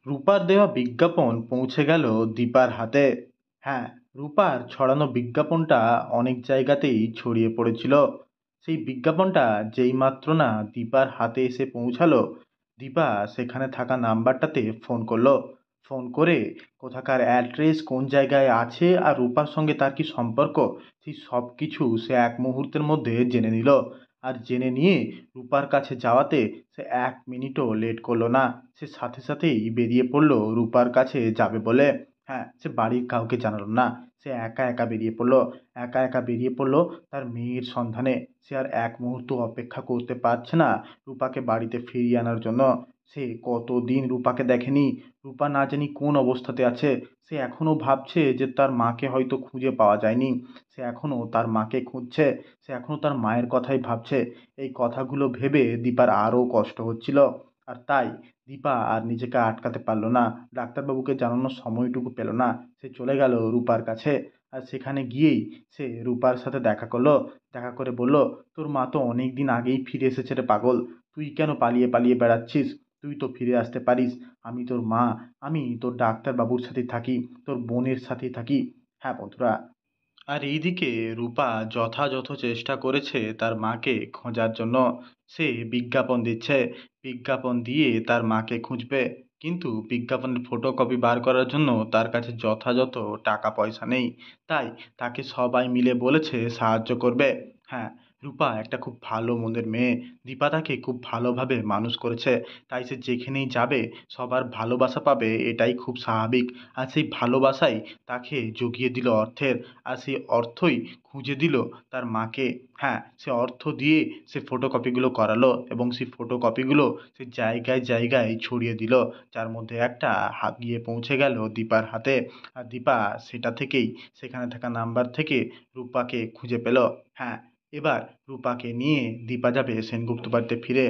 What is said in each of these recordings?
রূপার দেওয়া বিজ্ঞাপন পৌঁছে গেল দীপার হাতে। হ্যাঁ, রূপার ছড়ানো বিজ্ঞাপনটা অনেক জায়গাতেই ছড়িয়ে পড়েছিল। সেই বিজ্ঞাপনটা যেই মাত্র না দীপার হাতে এসে পৌঁছালো, দীপা সেখানে থাকা নাম্বারটাতে ফোন করলো। ফোন করে কোথাকার অ্যাড্রেস, কোন জায়গায় আছে আর রূপার সঙ্গে তার কি সম্পর্ক, সেই সব কিছু সে এক মুহূর্তের মধ্যে জেনে নিল। আর জেনে নিয়ে রূপার কাছে যাওয়াতে সে এক মিনিটও লেট করলো না। সে সাথে সাথেই বেরিয়ে পড়ল রূপার কাছে যাবে বলে। হ্যাঁ, সে বাড়ির কাউকে জানালো না। সে একা একা বেরিয়ে পড়লো। একা একা বেরিয়ে পড়লো তার মেয়ের সন্ধানে। সে আর এক মুহূর্ত অপেক্ষা করতে পারছে না রূপাকে বাড়িতে ফিরিয়ে আনার জন্য। সে কতদিন রূপাকে দেখেনি। রূপা না জানি কোন অবস্থাতে আছে। সে এখনো ভাবছে যে তার মাকে হয়তো খুঁজে পাওয়া যায়নি। সে এখনো তার মাকে খুঁজছে। সে এখনো তার মায়ের কথাই ভাবছে। এই কথাগুলো ভেবে দীপার আরও কষ্ট হচ্ছিল। আর তাই দীপা আর নিজেকে আটকাতে পারল না। ডাক্তারবাবুকে জানানোর সময়টুকু পেল না। সে চলে গেল রূপার কাছে। আর সেখানে গিয়েই সে রূপার সাথে দেখা করলো। দেখা করে বলল, তোর মা তো অনেক দিন আগেই ফিরে এসেছে রে পাগল। তুই কেন পালিয়ে পালিয়ে বেড়াচ্ছিস? তুই তো ফিরে আসতে পারিস। আমি তোর মা। আমি তোর ডাক্তারবাবুর সাথেই থাকি। তোর বোনের সাথেই থাকি। হ্যাঁ বন্ধুরা, আর এইদিকে রূপা যথাযথ চেষ্টা করেছে তার মাকে খোঁজার জন্য। সে বিজ্ঞাপন দিচ্ছে। বিজ্ঞাপন দিয়ে তার মাকে খুঁজবে। কিন্তু বিজ্ঞাপনের ফটোকপি বার করার জন্য তার কাছে যথাযথ টাকা পয়সা নেই। তাই তাকে সবাই মিলে বলেছে সাহায্য করবে। হ্যাঁ, রূপা একটা খুব ভালো মনের মেয়ে। দীপা তাকে খুব ভালোভাবে মানুষ করেছে। তাই সে যেখানেই যাবে সবার ভালোবাসা পাবে, এটাই খুব স্বাভাবিক। আর সেই ভালোবাসাই তাকে জুগিয়ে দিল অর্থের। আর সেই অর্থই খুঁজে দিল তার মাকে। হ্যাঁ, সে অর্থ দিয়ে সে ফটোকপিগুলো করালো এবং সেই ফটোকপিগুলো সে জায়গায় জায়গায় ছড়িয়ে দিল। যার মধ্যে একটা গিয়ে পৌঁছে গেল দীপার হাতে। আর দীপা সেটা থেকেই, সেখানে থাকা নাম্বার থেকে রূপাকে খুঁজে পেল। হ্যাঁ, এবার রূপাকে নিয়ে দীপা যাবে সেনগুপ্ত বাড়িতে ফিরে।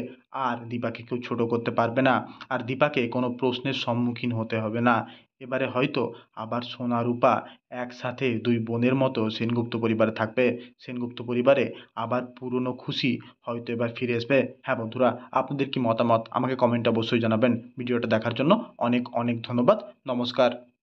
আর দীপাকে কেউ ছোট করতে পারবে না। আর দীপাকে কোনো প্রশ্নের সম্মুখীন হতে হবে না। এবারে হয়তো আবার সোনা রূপা একসাথে দুই বোনের মতো সেনগুপ্ত পরিবারে থাকবে। সেনগুপ্ত পরিবারে আবার পুরনো খুশি হয়তো এবার ফিরে আসবে। হ্যাঁ বন্ধুরা, আপনাদের কি মতামত আমাকে কমেন্টে অবশ্যই জানাবেন। ভিডিওটা দেখার জন্য অনেক অনেক ধন্যবাদ। নমস্কার।